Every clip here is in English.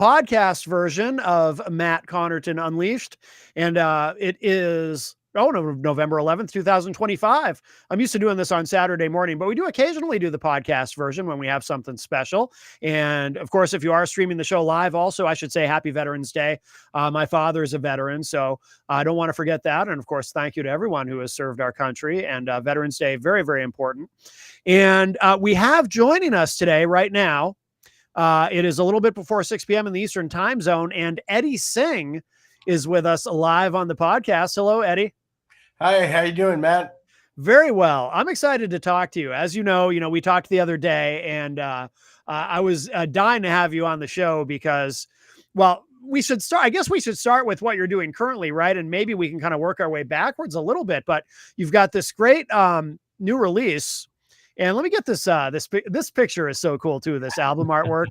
podcast version of Matt Connarton Unleashed. And it is, November 11th, 2025. I'm used to doing this on Saturday morning, but we do occasionally do the podcast version when we have something special. And of course, if you are streaming the show live, also, I should say happy Veterans Day. My father is a veteran, so I don't want to forget that. And of course, thank you to everyone who has served our country. And Veterans Day, very, very important. And we have joining us today, right now, it is a little bit before 6 p.m. in the Eastern time zone, and Eddie Singh is with us live on the podcast. Hello, Eddie. Hi, how you doing, Matt? Very well. I'm excited to talk to you. As you know, we talked the other day, and I was dying to have you on the show because, well, we should start. I guess we should start with what you're doing currently, right? And maybe we can kind of work our way backwards a little bit. But you've got this great new release. And let me get this. This picture is so cool too. This album artwork,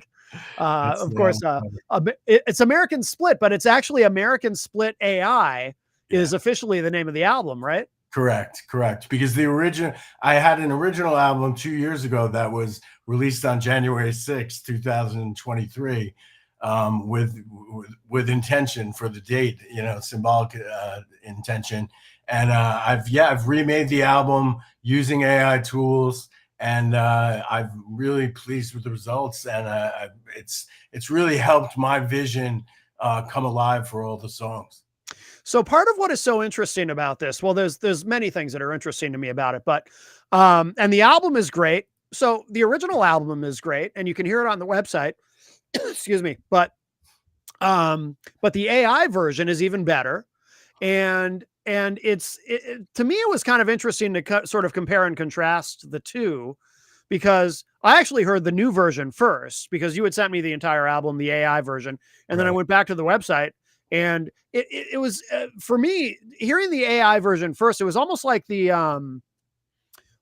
of course, it's American Split, but it's actually American Split AI is officially the name of the album, right? Correct. Because I had an original album 2 years ago that was released on January 6, 2023, with intention for the date, symbolic intention. And I've remade the album using AI tools. And I'm really pleased with the results, and it's really helped my vision come alive for all the songs. So part of what is so interesting about this, well, there's many things that are interesting to me about it, but and the album is great. So the original album is great, and you can hear it on the website. Excuse me, but the AI version is even better, and to me, it was kind of interesting to sort of compare and contrast the two, because I actually heard the new version first, because you had sent me the entire album, the AI version. And then I went back to the website, and it was, for me, hearing the AI version first, it was almost like the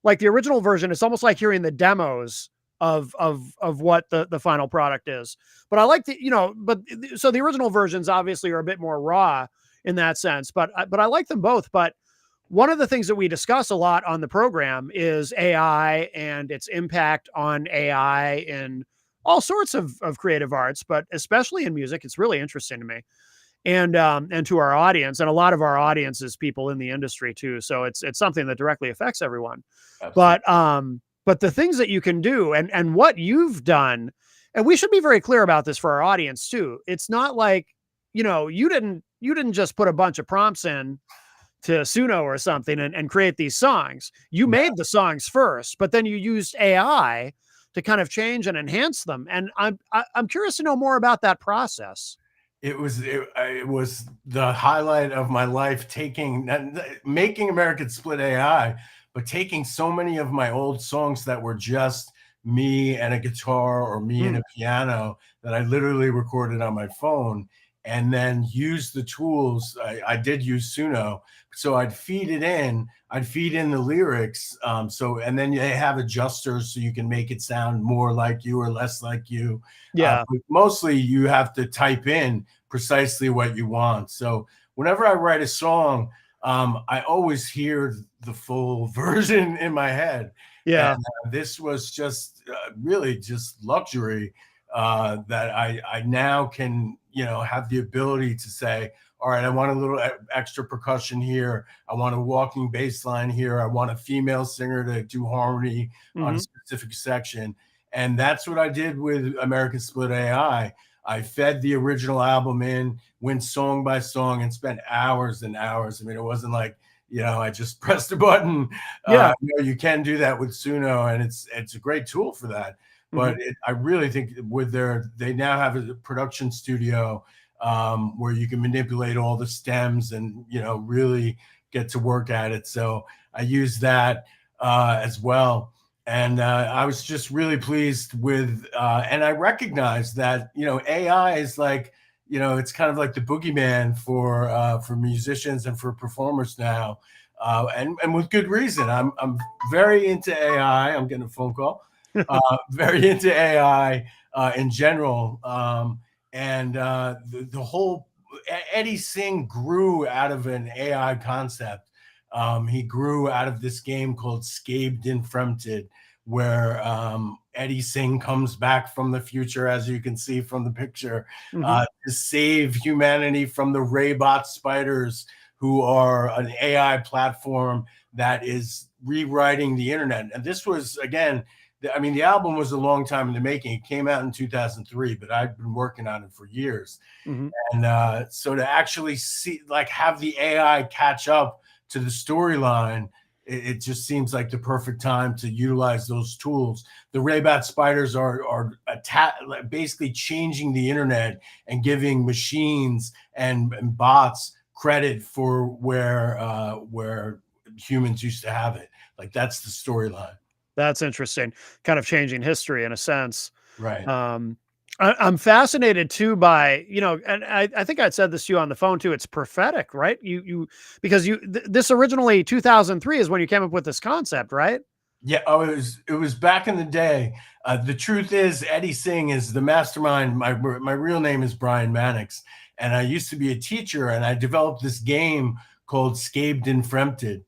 original version. It's almost like hearing the demos of what the final product is. But I like so the original versions obviously are a bit more raw in that sense, but I like them both. But one of the things that we discuss a lot on the program is AI and its impact on AI in all sorts of creative arts, but especially in music. It's really interesting to me, and to our audience, and a lot of our audience is people in the industry too. So it's something that directly affects everyone. Absolutely. But the things that you can do and what you've done, and we should be very clear about this for our audience too. It's not like, you didn't just put a bunch of prompts in to Suno or something and create these songs. You made the songs first, but then you used AI to kind of change and enhance them. And I'm curious to know more about that process. It was the highlight of my life, making American Split AI, but taking so many of my old songs that were just me and a guitar or me and a piano that I literally recorded on my phone, and then use the tools. I did use Suno. So I'd feed in the lyrics. And then they have adjusters so you can make it sound more like you or less like you. Yeah. But mostly you have to type in precisely what you want. So whenever I write a song, I always hear the full version in my head. Yeah. And this was just really just luxury that I now can, have the ability to say, all right, I want a little extra percussion here. I want a walking bass line here. I want a female singer to do harmony on a specific section. And that's what I did with American Split AI. I fed the original album in, went song by song, and spent hours and hours. I mean, it wasn't like, I just pressed a button. Yeah. You can do that with Suno, and it's a great tool for that. But I really think they now have a production studio where you can manipulate all the stems and, really get to work at it. So I use that as well. And I was just really pleased with, and I recognize that, AI is like, it's kind of like the boogeyman for musicians and for performers now. And with good reason. I'm very into AI. I'm getting a phone call. Very into AI in general. And the whole Eddie Singh grew out of an AI concept. He grew out of this game called Scaped Infremted, where Eddie Singh comes back from the future, as you can see from the picture, Mm-hmm. to save humanity from the Raybot spiders, who are an AI platform that is rewriting the internet. And this was, again, I mean, the album was a long time in the making. It came out in 2003, but I'd been working on it for years. Mm-hmm. And so to actually see, like, have the AI catch up to the storyline, it just seems like the perfect time to utilize those tools. The Raybat spiders are basically changing the internet and giving machines and bots credit for where humans used to have it. Like, that's the storyline. That's interesting. Kind of changing history in a sense. Right. Um, I'm fascinated too by, and I think I'd said this to you on the phone too. It's prophetic, right? Because this originally 2003 is when you came up with this concept, right? Yeah, oh, it was back in the day. The truth is, Eddie Singh is the mastermind. My real name is Brian Mannix, and I used to be a teacher, and I developed this game called Skabd and Fremted,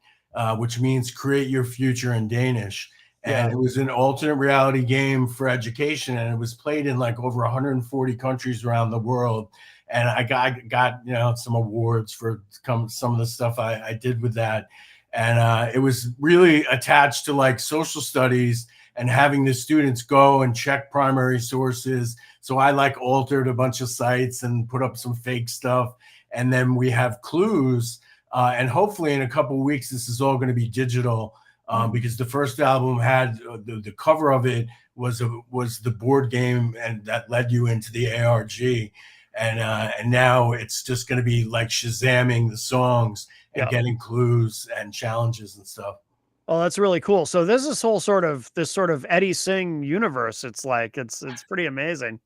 which means create your future in Danish. And Yeah. it was an alternate reality game for education, and it was played in like over 140 countries around the world. And I got some awards for some of the stuff I did with that. And it was really attached to like social studies and having the students go and check primary sources. So I like altered a bunch of sites and put up some fake stuff. And then we have clues. And hopefully in a couple of weeks, this is all going to be digital, because the first album had the cover of it was the board game, and that led you into the ARG. And now it's just going to be like Shazamming the songs and Yeah. getting clues and challenges and stuff. Oh, that's really cool. So this sort of Eddie Singh universe. It's like it's pretty amazing.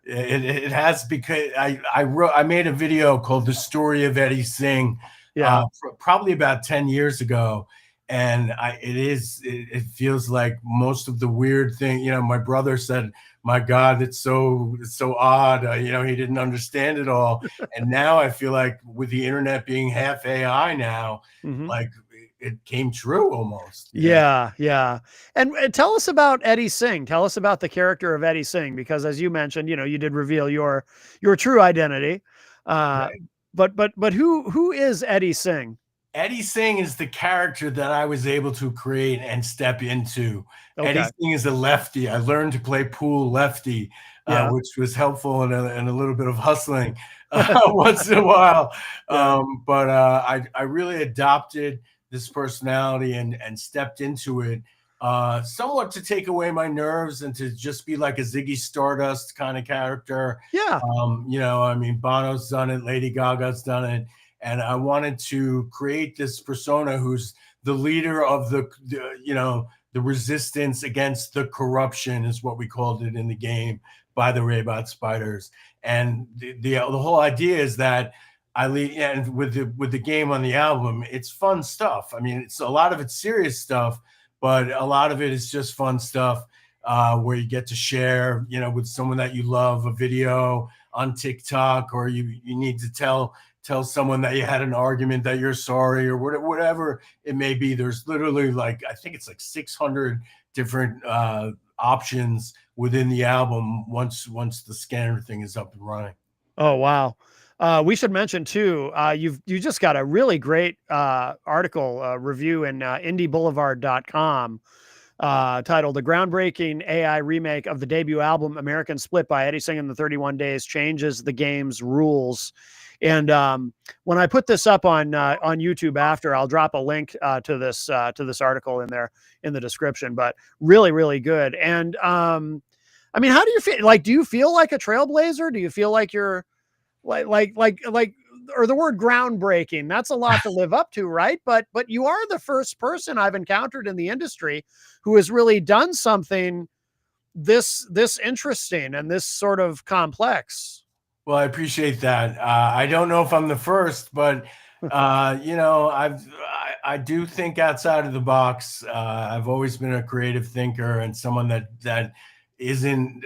It has, because I made a video called "The Story of Eddie Singh" Yeah. probably about 10 years ago, and it feels like most of the weird thing. My brother said, "My God, it's so odd." He didn't understand it all, and now I feel like with the internet being half AI now, Mm-hmm. like it came true almost. Yeah, yeah. And tell us about Eddie Singh. Tell us about the character of Eddie Singh, because as you mentioned, you did reveal your true identity. Uh, Right. but who is Eddie Singh? Eddie Singh is the character that I was able to create and step into. Eddie Okay. Singh is a lefty. I learned to play pool lefty, Yeah. which was helpful, and a little bit of hustling once in a while. Yeah. But I really adopted this personality and stepped into it, somewhat to take away my nerves and to just be like a Ziggy Stardust kind of character. Yeah. I mean, Bono's done it, Lady Gaga's done it, and I wanted to create this persona who's the leader of the resistance against the corruption, is what we called it in the game, by the Raybot spiders. And the whole idea is that I lead, and with the game on the album, it's fun stuff. I mean, it's a lot of it's serious stuff, but a lot of it is just fun stuff, where you get to share, with someone that you love, a video on TikTok, or you need to tell someone that you had an argument, that you're sorry, or whatever it may be. There's literally, like, I think it's like 600 different options within the album once the scanner thing is up and running. Oh, wow. We should mention too, you just got a really great article review in indieboulevard.com, titled "The Groundbreaking AI Remake of the Debut Album American Split by Eddie Singh in the 31 Days Changes the Game's Rules." And when I put this up on YouTube after, I'll drop a link to this article in there in the description. But really, really good. And I mean, how do you feel? Like, do you feel like a trailblazer? Do you feel like you're like or the word groundbreaking? That's a lot to live up to, right? But you are the first person I've encountered in the industry who has really done something this interesting and this sort of complex. Well, I appreciate that. I don't know if I'm the first, but I do think outside of the box. I've always been a creative thinker and someone that isn't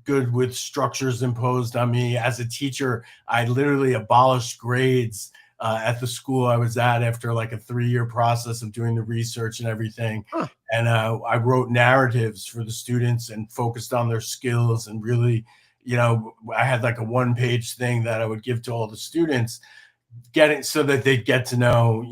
good with structures imposed on me. As a teacher, I literally abolished grades at the school I was at after like a 3-year process of doing the research and everything. Huh. And I wrote narratives for the students and focused on their skills and really, I had like a 1-page thing that I would give to all the students, getting so that they'd get to know,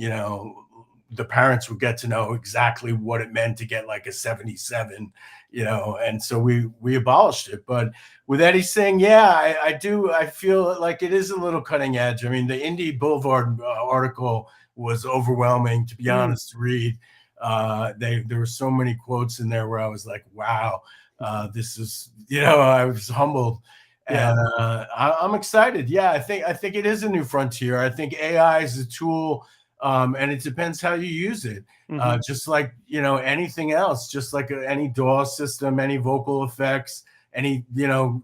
the parents would get to know exactly what it meant to get like a 77, and so we abolished it. But with Eddie saying, yeah, I feel like it is a little cutting edge. I mean, the Indie Boulevard article was overwhelming, to be honest, to read. There were so many quotes in there where I was like, wow, this is, I was humbled. Yeah. And I'm excited. Yeah, I think it is a new frontier. I think AI is a tool, and it depends how you use it. Just like anything else, just like any DAW system, any vocal effects, any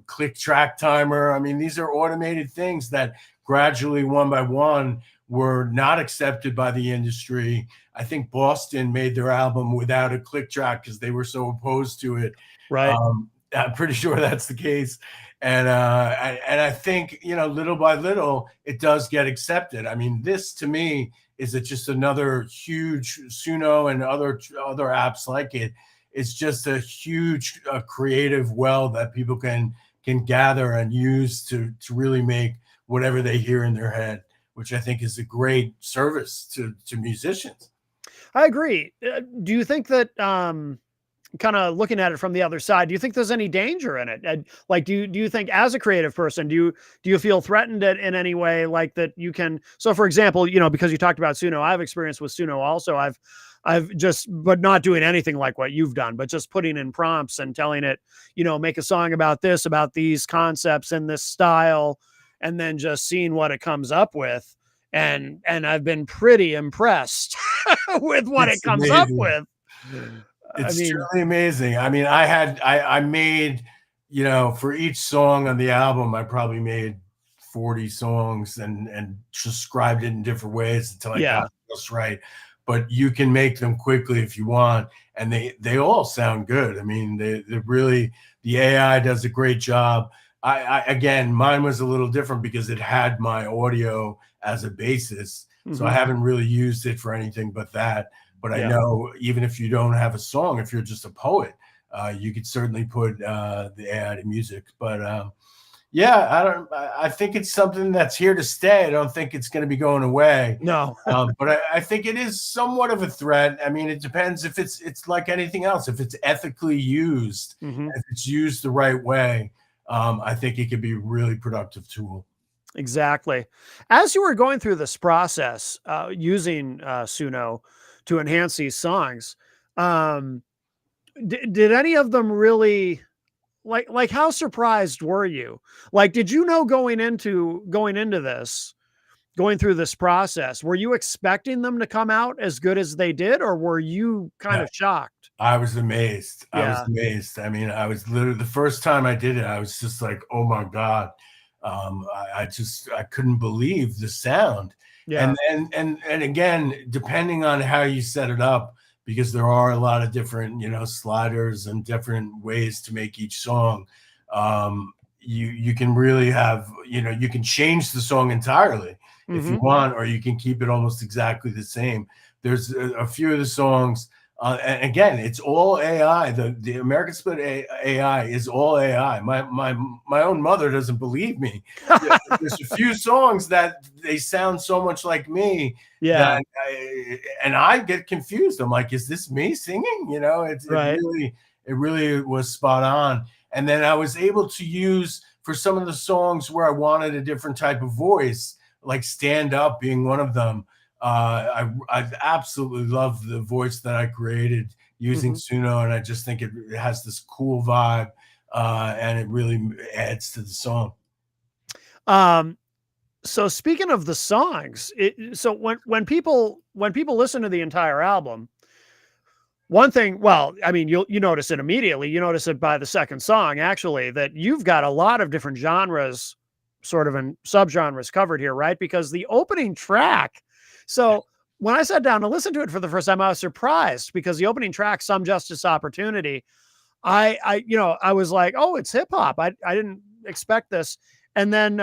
click track timer. I mean, these are automated things that gradually, one by one, were not accepted by the industry. I think Boston made their album without a click track because they were so opposed to it. Right. I'm pretty sure that's the case. And I think, little by little, it does get accepted. I mean, this to me is just another huge Suno and other apps like it. It's just a huge creative well that people can gather and use to really make whatever they hear in their head, which I think is a great service to musicians. I agree. Do you think that, kind of looking at it from the other side, do you think there's any danger in it? Like, do you think, as a creative person, do you feel threatened in any way, like that you can? So, for example, because you talked about Suno, I've experienced with Suno also. I've just, but not doing anything like what you've done, but just putting in prompts and telling it, make a song about this, about these concepts in this style, and then just seeing what it comes up with. And I've been pretty impressed with what it It's comes up amazing. with. I It's mean, truly amazing. I mean, I made, for each song on the album, I probably made 40 songs and described it in different ways until I got yeah. it just right. But you can make them quickly if you want, and they all sound good. I mean, they really, the AI does a great job. Again, mine was a little different because it had my audio as a basis, so I haven't really used it for anything but that. But I Yeah. know even if you don't have a song, if you're just a poet, you could certainly put the AI to music. But yeah, I think it's something that's here to stay. I don't think it's going to be going away. No. But I think it is somewhat of a threat. I mean, it depends if it's like anything else. If it's ethically used, if it's used the right way, I think it could be a really productive tool. Exactly. As you were going through this process, using Suno to enhance these songs, um, did any of them really, like how surprised were you? Like, did you know going into this, going through this process, were you expecting them to come out as good as they did, or were you kind Yeah, of shocked? I was amazed. I was Yeah. amazed. I mean, I was literally, the first time I did it, I was just like, oh my God. I couldn't believe the sound. Yeah. And again, depending on how you set it up, because there are a lot of different, sliders and different ways to make each song. You can really have, you can change the song entirely if you want, or you can keep it almost exactly the same. There's a few of the songs. And again, it's all AI. The American Split AI is all AI. My own mother doesn't believe me. Yeah, there's a few songs that they sound so much like me Yeah. that I get confused. I'm like, is this me singing? Right. It really was spot on. And then I was able to use, for some of the songs where I wanted a different type of voice, like Stand Up being one of them. I absolutely love the voice that I created using Suno, and I just think it has this cool vibe, and it really adds to the song. Um, so speaking of the songs, so when people listen to the entire album, one thing, well, I mean, you notice it immediately. You notice it by the second song, actually, that you've got a lot of different genres, sort of in subgenres covered here, right? Because the opening track. So when I sat down to listen to it for the first time, I was surprised because the opening track, "Some Justice Opportunity," I was like, oh, it's hip hop. I didn't expect this, and then,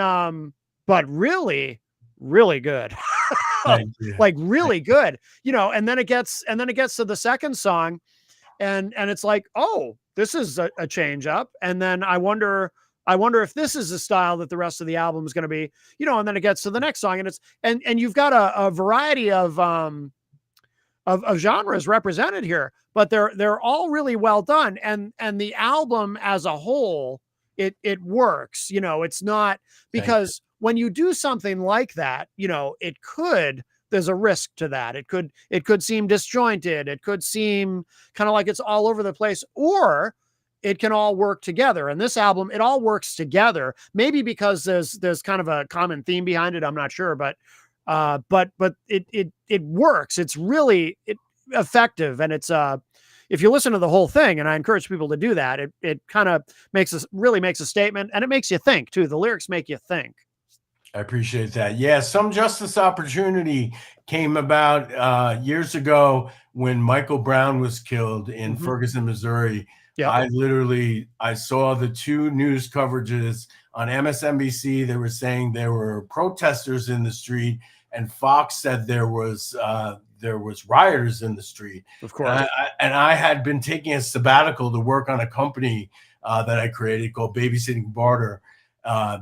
but really, really good. Thank you. Like really good, and then it gets to the second song, and it's like, oh, this is a change up. And then I wonder if this is the style that the rest of the album is going to be, and then it gets to the next song, and and you've got a variety of genres represented here, but they're all really well done, and the album as a whole, it works. It's not, Thank you. because when you do something like that, it could there's a risk to that. It could seem disjointed. It could seem kind of like it's all over the place, or it can all work together. And this album, it all works together. Maybe because there's kind of a common theme behind it. I'm not sure, but it works. It's really effective, and it's if you listen to the whole thing, and I encourage people to do that, it kind of really makes a statement, and it makes you think too. The lyrics make you think. I appreciate that. Yeah, Some Justice Opportunity came about years ago when Michael Brown was killed in Ferguson, Missouri. Yep. I saw the two news coverages on MSNBC. They were saying there were protesters in the street, and Fox said there was rioters in the street. Of course. And I had been taking a sabbatical to work on a company that I created called Babysitting Barter.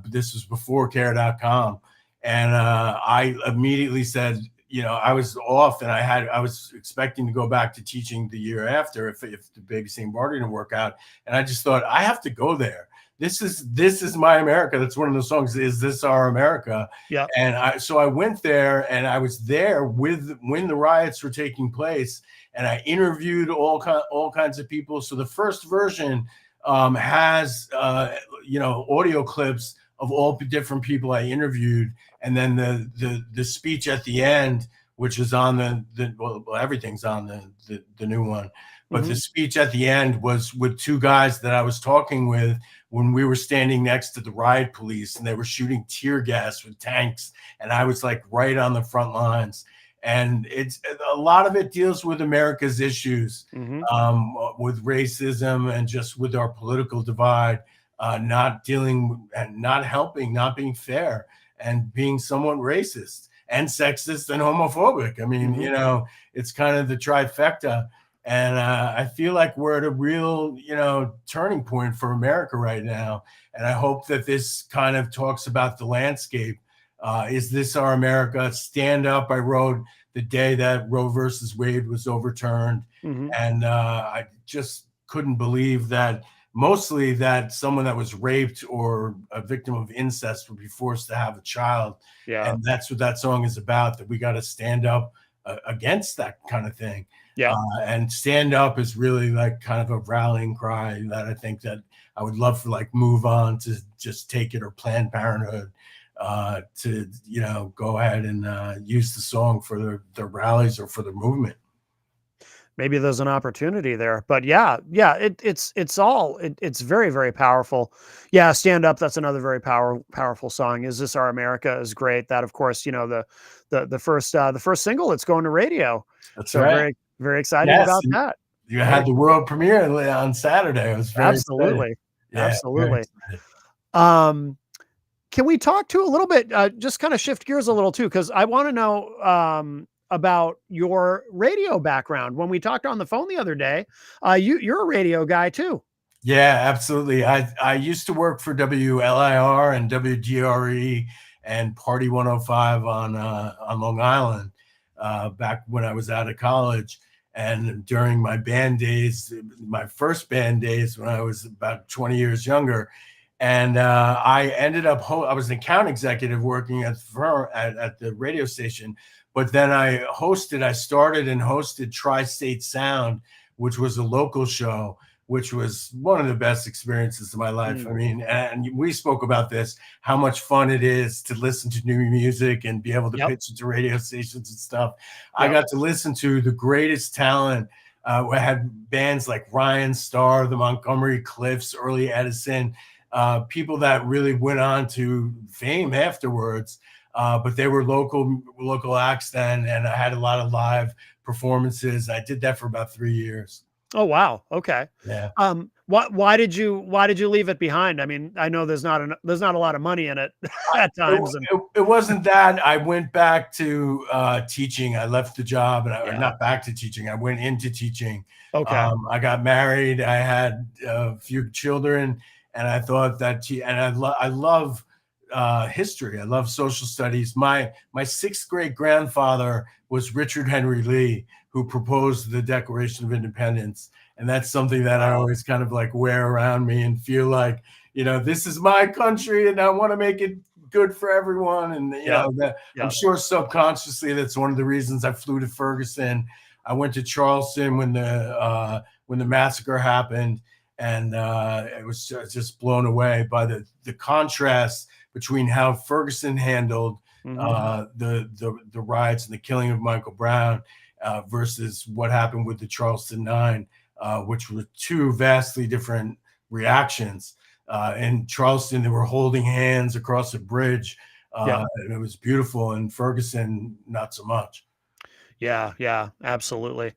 This was before care.com. And I immediately said, I was off, and I was expecting to go back to teaching the year after if the Babysitting Barter didn't work out. And I just thought, I have to go there. This is my America. That's one of the songs. Is this our America? Yeah. And so I went there, and I was there when the riots were taking place, and I interviewed all kinds of people. So the first version has audio clips of all different people I interviewed, and then the speech at the end, which is on well, everything's on the new one, but the speech at the end was with two guys that I was talking with when we were standing next to the riot police, and they were shooting tear gas with tanks, and I was like right on the front lines. And it's a lot of it deals with America's issues, with racism and just with our political divide, not dealing and not helping, not being fair, and being somewhat racist and sexist and homophobic. I mean, it's kind of the trifecta. And I feel like we're at a real, turning point for America right now. And I hope that this kind of talks about the landscape. Is this our America? Stand Up, I wrote the day that Roe versus Wade was overturned. And I just couldn't believe that mostly that someone that was raped or a victim of incest would be forced to have a child. Yeah. And that's what that song is about, that we got to stand up against that kind of thing. Yeah. And Stand Up is really like kind of a rallying cry that I think that I would love for like Move On to just take it, or Planned Parenthood to go ahead and use the song for their rallies or for the movement. Maybe there's an opportunity there, but yeah, it's very, very powerful. Yeah, Stand Up, that's another very powerful song. Is This Our America is great. That, of course, the first single that's going to radio. That's so right. Very, very excited about that. You had the world premiere on Saturday. It was very absolutely, yeah, absolutely. Can we talk to a little bit, just kind of shift gears a little too, because I want to know about your radio background. When we talked on the phone the other day, you're a radio guy too. Yeah, absolutely. I used to work for WLIR and WGRE and Party 105 on Long Island back when I was out of college. And during my band days, my first band days when I was about 20 years younger, and I ended up, I was an account executive working at the radio station, but then I started and hosted Tri-State Sound, which was a local show, which was one of the best experiences of my life. I mean, and we spoke about this, how much fun it is to listen to new music and be able to pitch it to radio stations and stuff. I got to listen to the greatest talent. We had bands like Ryan Starr, the Montgomery Cliffs, Early Edison, people that really went on to fame afterwards. But they were local acts then, and I had a lot of live performances. I did that for about 3 years. Oh, wow. Okay. Yeah. Why did you leave it behind? I mean, I know there's not a lot of money in it at times, and It wasn't that. I went back to teaching. I left the job, and yeah. not back to teaching. I went into teaching. Okay. I got married. I had a few children, and I thought that, and I love history. I love social studies. My sixth great grandfather was Richard Henry Lee, who proposed the Declaration of Independence, and that's something that I Wow. always kind of like wear around me and feel like, this is my country, and I want to make it good for everyone. And Yep. that I'm Yep. sure subconsciously that's one of the reasons I flew to Ferguson. I went to Charleston when the massacre happened, and it was just blown away by the contrast between how Ferguson handled Hmm. the riots and the killing of Michael Brown versus what happened with the Charleston Nine, which were two vastly different reactions. In Charleston, they were holding hands across a bridge, Yep. and it was beautiful. In Ferguson, not so much. Yeah, yeah, absolutely.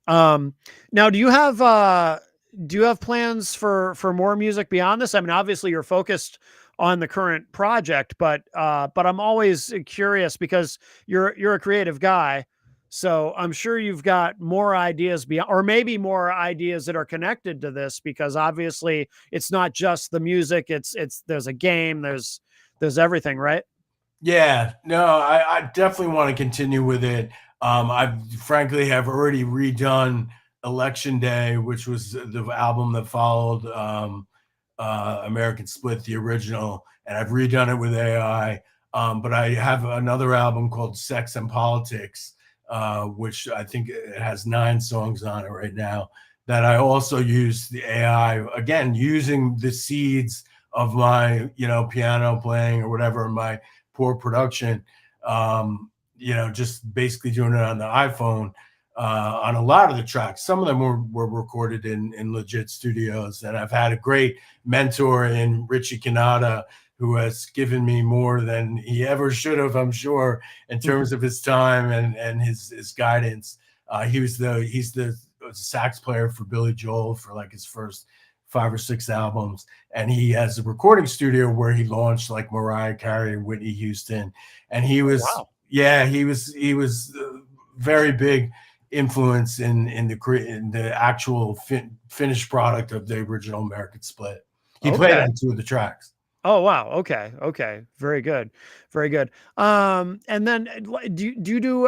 Um, Now, do you have plans for more music beyond this? I mean, obviously you're focused on the current project, but I'm always curious because you're a creative guy, so I'm sure you've got more ideas beyond, or maybe more ideas that are connected to this, because obviously it's not just the music. It's there's a game, there's everything, right? Yeah, no, I definitely want to continue with it. I frankly have already redone Election Day, which was the album that followed American Split, the original, and I've redone it with AI. But I have another album called Sex and Politics, which I think it has 9 songs on it right now. That I also use the AI, again, using the seeds of my, piano playing or whatever, my poor production. Just basically doing it on the iPhone on a lot of the tracks. Some of them were recorded in legit studios, and I've had a great mentor in Richie Canada, who has given me more than he ever should have, I'm sure, in terms of his time and his guidance. He's the sax player for Billy Joel for like his first 5 or 6 albums, and he has a recording studio where he launched like Mariah Carey and Whitney Houston, and he Oh, was wow. yeah he was very big influence in the actual finished product of the original American Split. He played Okay. on 2 of the tracks. Oh, wow. Okay. Okay. Very good. Very good. And then do you do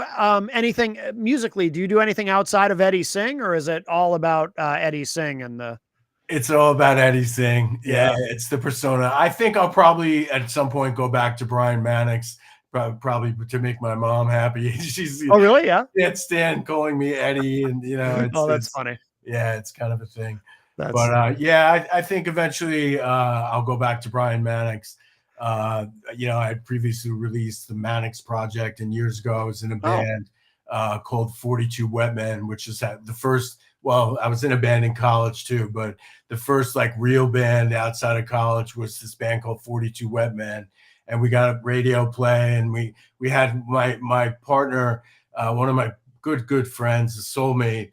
anything musically? Do you do anything outside of Eddie Sing, or is it all about Eddie Sing and the It's all about Eddie Singh. Yeah, yeah. it's the persona. I think I'll probably at some point go back to Brian Mannix, probably to make my mom happy. She's Oh, really? Yeah. can't stand calling me Eddie, and Oh, that's it's funny. yeah, it's kind of a thing. But That's yeah, I think eventually I'll go back to Brian Mannix. I had previously released the Mannix Project, and years ago I was in a oh, band called 42 Wet Men, which is the first. Well, I was in a band in college too, but the first like real band outside of college was this band called 42 Wet Men, and we got a radio play, and we had my partner, one of my good friends, a soulmate.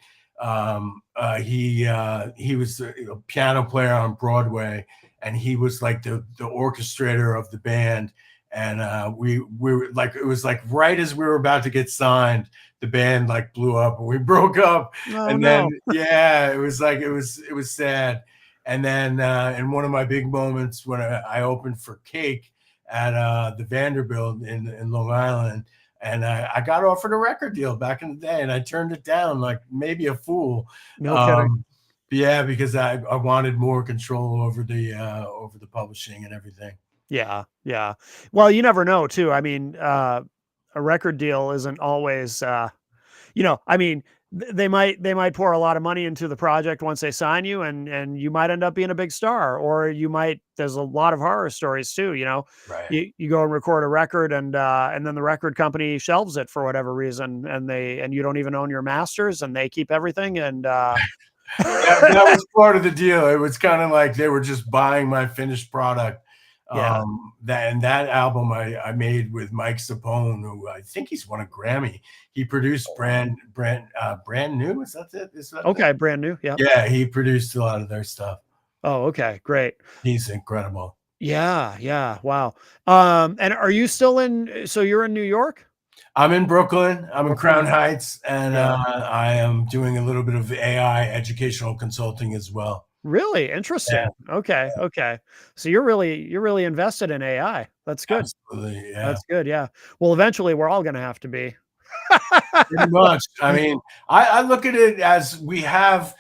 He was a piano player on Broadway, and he was like the orchestrator of the band. And we were like, it was like right as we were about to get signed, the band like blew up and we broke up. no, And then no. yeah, it was like it was sad. And then in one of my big moments when I opened for Cake at the Vanderbilt in Long Island, and I got offered a record deal back in the day, and I turned it down like maybe a fool. No kidding. Um, yeah, because I wanted more control over the publishing and everything. Yeah, yeah. Well, you never know too. I mean, a record deal isn't always I mean, they might pour a lot of money into the project once they sign you, and you might end up being a big star, or you might. There's a lot of horror stories too. Right. You go and record a record, and then the record company shelves it for whatever reason, and you don't even own your masters, and they keep everything, and That was part of the deal. It was kind of like they were just buying my finished product. yeah. That album I made with Mike Sapone, who I think he's won a Grammy. He produced Oh, wow. brand new. Is that it? Is that it? Okay, brand new. Yeah. Yeah, he produced a lot of their stuff. Oh, okay, great. He's incredible. Yeah, yeah, wow. And are you still in? So you're in New York, I'm in Brooklyn. I'm in Brooklyn? Crown Heights, and Yeah. I am doing a little bit of AI educational consulting as well. Really Yeah, interesting. Okay, yeah, okay. So you're really invested in AI. That's good. absolutely. Yeah. That's good. Yeah. Well, eventually we're all going to have to be. Pretty much. I mean, I look at it as we have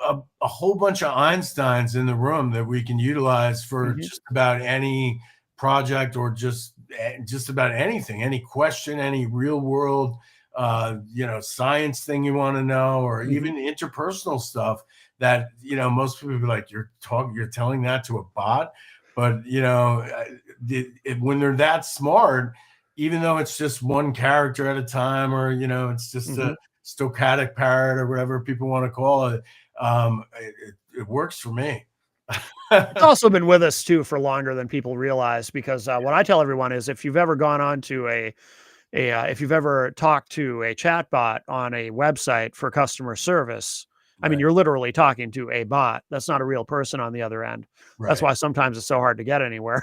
a whole bunch of Einsteins in the room that we can utilize for Mhm, just about any project, or just about anything, any question, any real world, science thing you want to know, or mhm, even interpersonal stuff that, most people be like, you're telling that to a bot. But, when they're that smart, even though it's just one character at a time, or, it's just a mhm. stochastic parrot, or whatever people want to call it, it works for me. It's also been with us too for longer than people realize because what I tell everyone is if you've ever gone on to if you've ever talked to a chatbot on a website for customer service, I mean, Right, you're literally talking to a bot. That's not a real person on the other end. That's right, why sometimes it's so hard to get anywhere,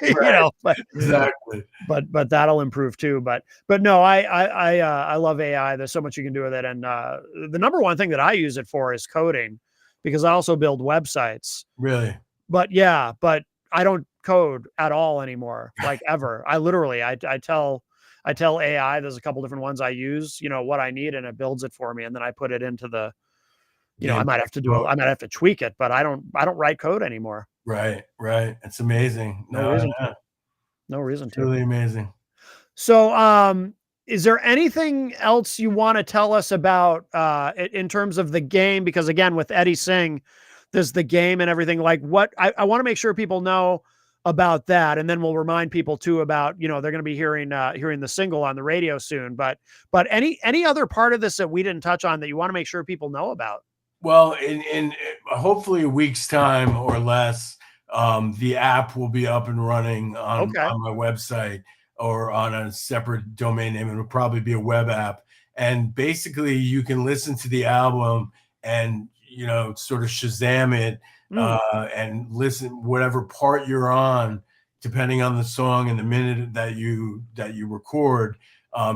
you right, know. exactly. But that'll improve too. But no, I love AI. There's so much you can do with it, and the number one thing that I use it for is coding, because I also build websites. Really. But yeah, but I don't code at all anymore, like ever. I literally, I tell AI, there's a couple different ones I use, what I need, and it builds it for me, and then I put it into the, The I might input have to mode. I might have to tweak it, but I don't write code anymore. Right, right. It's amazing. No No, reason to. yeah, No reason it's to. really amazing. So, is there anything else you want to tell us about in terms of the game? Because again, with Eddie Singh, there's the game and everything. Like, what I want to make sure people know about that, and then we'll remind people too about they're going to be hearing the single on the radio soon. But any other part of this that we didn't touch on that you want to make sure people know about? Well, in hopefully a week's time or less, the app will be up and running Okay. on my website, or on a separate domain name. It'll probably be a web app, and basically you can listen to the album and, sort of Shazam it, Mm, and listen whatever part you're on, depending on the song and the minute that you record.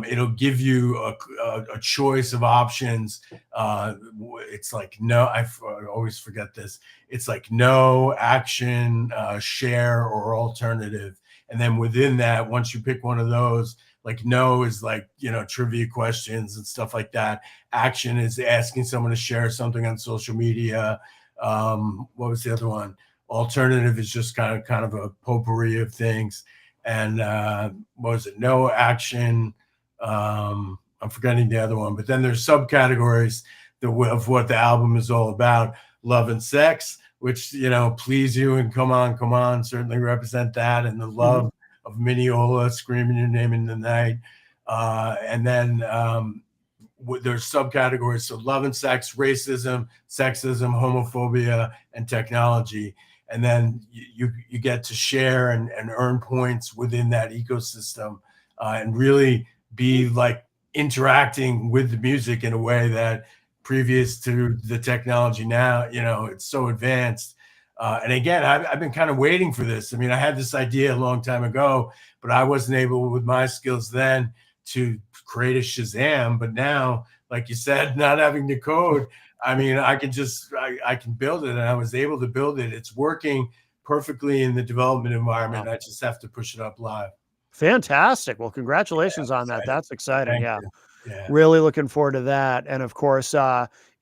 It'll give you a choice of options. It's like, no, I always forget this. It's like no, action, share, or alternative. And then within that, once you pick one of those, like no is like, trivia questions and stuff like that. Action is asking someone to share something on social media. What was the other one? Alternative is just kind of a potpourri of things. And what was it? No, action. I'm forgetting the other one, but then there's subcategories of what the album is all about. Love and sex, which, please you and come on, certainly represent that, and the mhm, love of Mineola, screaming your name in the night. And then there's subcategories: so love and sex, racism, sexism, homophobia, and technology. And then you get to share and earn points within that ecosystem, and really be like interacting with the music in a way that previous to the technology now, it's so advanced. And again, I've been kind of waiting for this. I mean, I had this idea a long time ago, but I wasn't able with my skills then to create a Shazam. But now, like you said, not having to code, I mean, I can build it, and I was able to build it. It's working perfectly in the development environment. wow. I just have to push it up live. Fantastic. Well, Yeah, congratulations I'm on that. excited. That's exciting. Thank Yeah. you. Yeah. Really looking forward to that. And of course,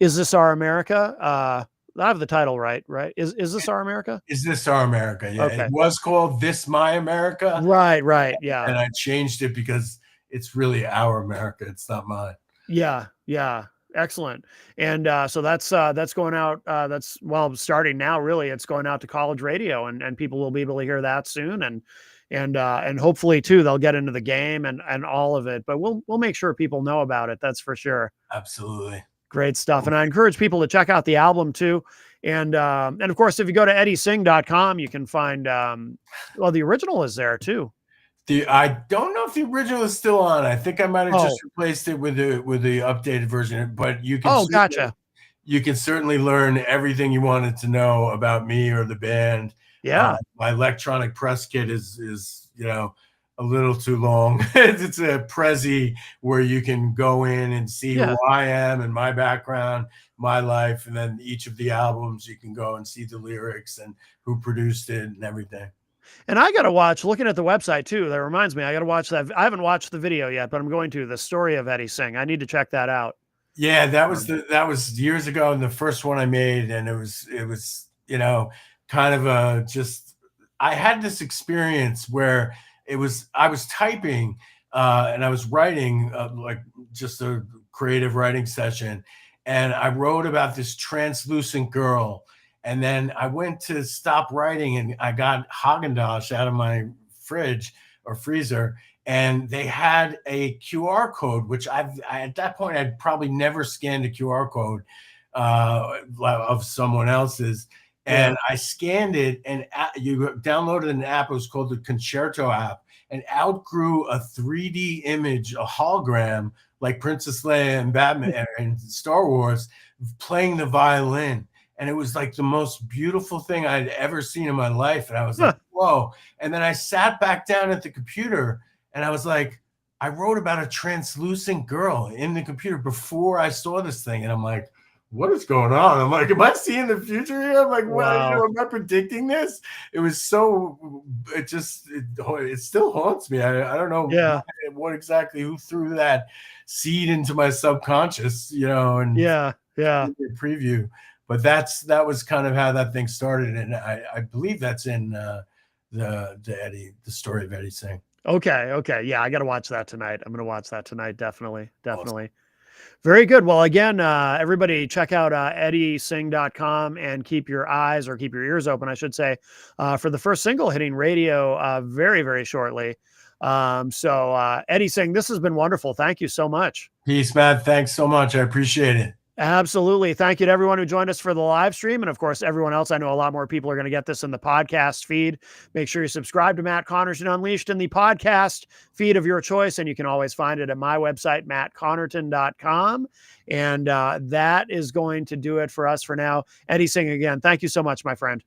Is This Our America? I have the title right, right? Is This Our America? Is This Our America? Yeah, it Okay. was called This My America, Right, right. Yeah. and I changed it because it's really our America. It's not mine. Yeah, yeah. Excellent. And so that's going out that's well starting now really. It's going out to college radio and people will be able to hear that soon and hopefully too they'll get into the game and all of it. But we'll make sure people know about it. That's for sure. Absolutely. Great stuff, and I encourage people to check out the album too, and of course, if you go to eddiesing.com, you can find, well, the original is there too. I don't know if the original is still on. I think I might have just Oh, replaced it with the updated version, but you can oh, certainly gotcha. you can certainly learn everything you wanted to know about me or the band. Yeah. My electronic press kit is a little too long. It's a Prezi where you can go in and see who Yeah. I am and my background, my life, and then each of the albums you can go and see the lyrics and who produced it and everything. And I got to watch, looking at the website too, that reminds me, I got to watch that. I haven't watched the video yet, but I'm going to. The story of Eddie Singh. I need to check that out. Yeah, that was years ago, and the first one I made, and it was kind of a just I had this experience where I was typing and I was writing like just a creative writing session, and I wrote about this translucent girl, and then I went to stop writing, and I got Haagen-Dazs out of my fridge or freezer, and they had a QR code, which at that point I'd probably never scanned a QR code of someone else's, Yeah. and I scanned it, and you downloaded an app. It was called the Concerto app, and outgrew a 3D image, a hologram like Princess Leia and Batman and Star Wars playing the violin. And it was like the most beautiful thing I'd ever seen in my life. And I was like, whoa. And then I sat back down at the computer and I was like, I wrote about a translucent girl in the computer before I saw this thing. And I'm like, what is going on? I'm like, am I seeing the future here? I'm like, Wow. am I predicting this? It was so, it still haunts me. I don't know Yeah. what exactly, who threw that seed into my subconscious, and Yeah. Yeah. preview. But that was kind of how that thing started. And I believe that's in the story of Eddie Singh. Okay. Okay. Yeah. I got to watch that tonight. I'm going to watch that tonight. Definitely. Definitely. Awesome. Very good. Well, again, everybody check out eddiesing.com and keep your eyes, or keep your ears open, I should say, for the first single hitting radio very, very shortly. Eddie Singh, this has been wonderful. Thank you so much. Peace, Matt. Thanks so much. I appreciate it. Absolutely. Thank you to everyone who joined us for the live stream. And of course, everyone else. I know a lot more people are going to get this in the podcast feed. Make sure you subscribe to Matt Connarton Unleashed in the podcast feed of your choice. And you can always find it at my website, mattconnarton.com. And that is going to do it for us for now. Eddie Singh, again, thank you so much, my friend.